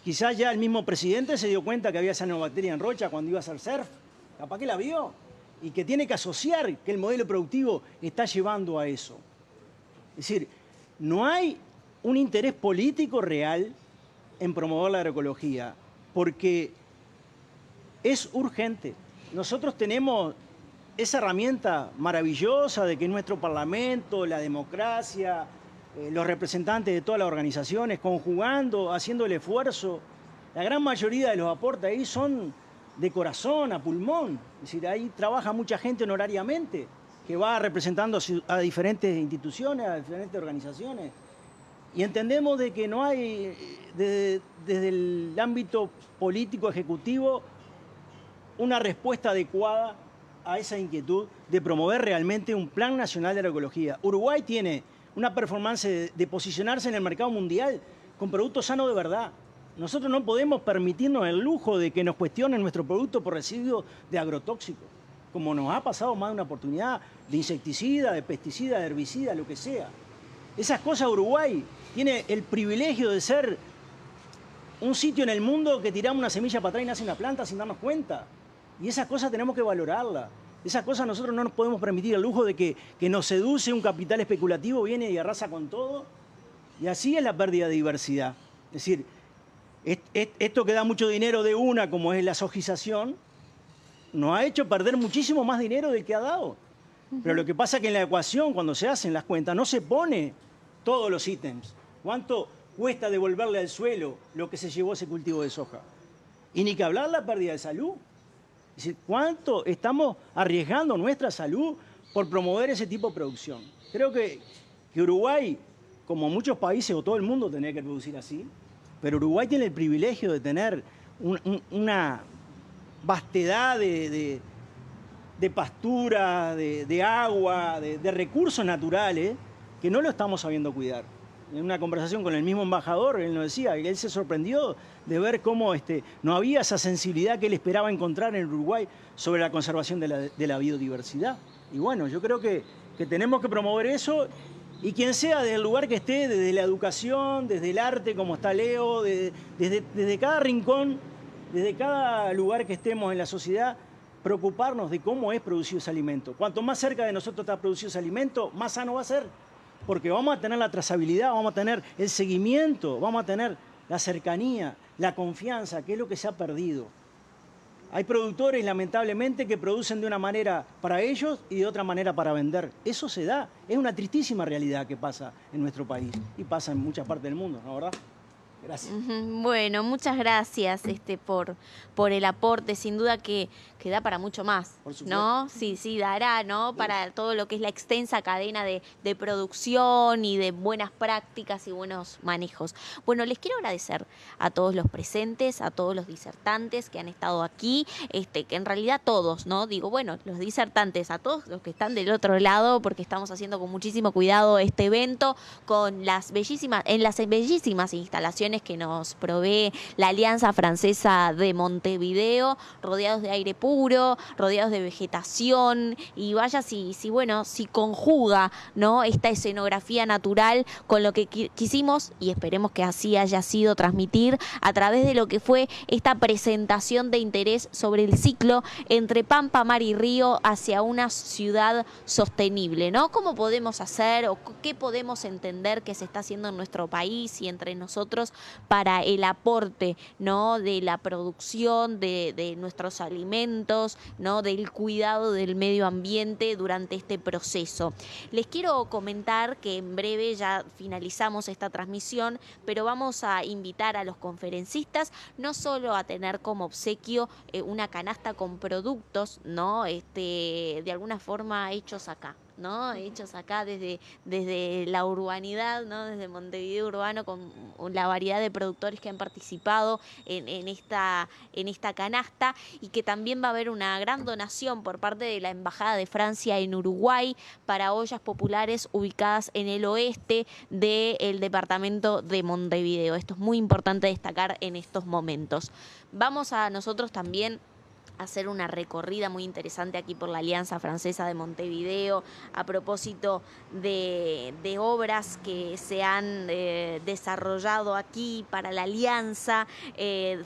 Quizás ya el mismo presidente se dio cuenta que había cianobacteria en Rocha cuando iba a hacer surf, capaz que la vio, y que tiene que asociar que el modelo productivo está llevando a eso. Es decir, no hay un interés político real en promover la agroecología, porque es urgente. Nosotros tenemos esa herramienta maravillosa de que nuestro Parlamento, la democracia, los representantes de todas las organizaciones, conjugando, haciendo el esfuerzo, la gran mayoría de los aportes ahí son de corazón, a pulmón. Es decir, ahí trabaja mucha gente honorariamente que va representando a diferentes instituciones, a diferentes organizaciones. Y entendemos de que no hay, desde el ámbito político ejecutivo, una respuesta adecuada a esa inquietud de promover realmente un plan nacional de agroecología. Uruguay tiene una performance de posicionarse en el mercado mundial con productos sanos de verdad. Nosotros no podemos permitirnos el lujo de que nos cuestionen nuestro producto por residuos de agrotóxicos, como nos ha pasado más de una oportunidad de insecticida, de pesticida, de herbicida, lo que sea. Esas cosas Uruguay tiene el privilegio de ser un sitio en el mundo que tiramos una semilla para atrás y nace una planta sin darnos cuenta. Y esas cosas tenemos que valorarlas. Esas cosas nosotros no nos podemos permitir el lujo de que nos seduce un capital especulativo, viene y arrasa con todo. Y así es la pérdida de diversidad. Es decir, esto que da mucho dinero de una, como es la sojización, nos ha hecho perder muchísimo más dinero del que ha dado. Pero lo que pasa es que en la ecuación, cuando se hacen las cuentas, no se pone todos los ítems. ¿Cuánto cuesta devolverle al suelo lo que se llevó ese cultivo de soja? Y ni que hablar la pérdida de salud. Es decir, ¿cuánto estamos arriesgando nuestra salud por promover ese tipo de producción? Creo que Uruguay, como muchos países o todo el mundo, tendría que producir así, pero Uruguay tiene el privilegio de tener una vastedad de pastura, de agua, de recursos naturales que no lo estamos sabiendo cuidar. En una conversación con el mismo embajador, él nos decía que él se sorprendió de ver cómo no había esa sensibilidad que él esperaba encontrar en Uruguay sobre la conservación de la biodiversidad. Y bueno, yo creo que tenemos que promover eso, y quien sea desde el lugar que esté, desde la educación, desde el arte, como está Leo, desde cada rincón, desde cada lugar que estemos en la sociedad, preocuparnos de cómo es producido ese alimento. Cuanto más cerca de nosotros está producido ese alimento, más sano va a ser. Porque vamos a tener la trazabilidad, vamos a tener el seguimiento, vamos a tener la cercanía, la confianza, que es lo que se ha perdido. Hay productores, lamentablemente, que producen de una manera para ellos y de otra manera para vender. Eso se da. Es una tristísima realidad que pasa en nuestro país y pasa en muchas partes del mundo, ¿no, verdad? Gracias.
Bueno, muchas gracias por el aporte, sin duda que da para mucho más, ¿no? Sí, dará, ¿no? Para todo lo que es la extensa cadena de producción y de buenas prácticas y buenos manejos. Bueno, les quiero agradecer a todos los presentes, a todos los disertantes que han estado aquí, que en realidad todos, ¿no? Digo, bueno, los disertantes, a todos los que están del otro lado, porque estamos haciendo con muchísimo cuidado este evento, con las bellísimas instalaciones condiciones que nos provee la Alianza Francesa de Montevideo, rodeados de aire puro, rodeados de vegetación, y vaya si conjuga, ¿no?, esta escenografía natural con lo que quisimos, y esperemos que así haya sido, transmitir a través de lo que fue esta presentación de interés sobre el ciclo entre Pampa, Mar y Río hacia una ciudad sostenible, ¿no? ¿Cómo podemos hacer o qué podemos entender que se está haciendo en nuestro país y entre nosotros para el aporte, ¿no?, de la producción de nuestros alimentos, ¿no?, del cuidado del medio ambiente durante este proceso? Les quiero comentar que en breve ya finalizamos esta transmisión, pero vamos a invitar a los conferencistas no solo a tener como obsequio una canasta con productos, ¿no?, de alguna forma hechos acá, ¿no?, hechos acá desde la urbanidad, ¿no?, desde Montevideo urbano, con la variedad de productores que han participado en esta canasta, y que también va a haber una gran donación por parte de la Embajada de Francia en Uruguay para ollas populares ubicadas en el oeste del departamento de Montevideo. Esto es muy importante destacar en estos momentos. Vamos a nosotros también hacer una recorrida muy interesante aquí por la Alianza Francesa de Montevideo a propósito de obras que se han desarrollado aquí para la Alianza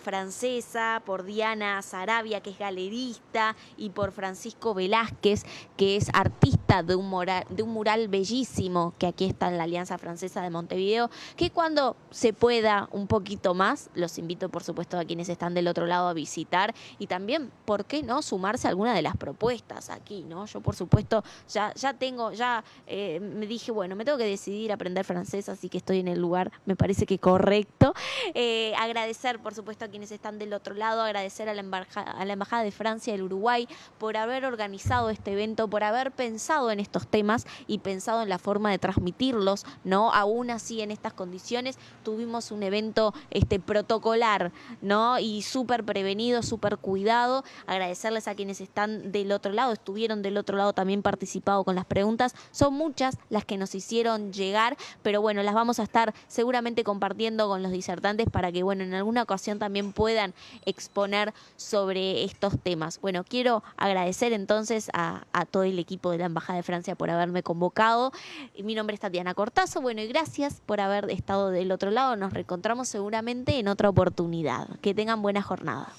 Francesa, por Diana Sarabia, que es galerista, y por Francisco Velázquez, que es artista de un mural bellísimo que aquí está en la Alianza Francesa de Montevideo, que cuando se pueda un poquito más, los invito por supuesto a quienes están del otro lado a visitar, y también ¿por qué no sumarse a alguna de las propuestas aquí, ¿no? Yo, por supuesto, me dije, bueno, me tengo que decidir a aprender francés, así que estoy en el lugar, me parece que correcto. Agradecer, por supuesto, a quienes están del otro lado, agradecer a la Embajada de Francia del Uruguay por haber organizado este evento, por haber pensado en estos temas y pensado en la forma de transmitirlos, ¿no? Aún así, en estas condiciones, tuvimos un evento protocolar, ¿no?, y súper prevenido, súper cuidado. Agradecerles a quienes están del otro lado, estuvieron del otro lado, también participado con las preguntas. Son muchas las que nos hicieron llegar, pero bueno, las vamos a estar seguramente compartiendo con los disertantes para que, bueno, en alguna ocasión también puedan exponer sobre estos temas. Bueno, quiero agradecer entonces a todo el equipo de la Embajada de Francia por haberme convocado. Mi nombre es Tatiana Cortazo, bueno, y gracias por haber estado del otro lado. Nos reencontramos seguramente en otra oportunidad. Que tengan buena jornada.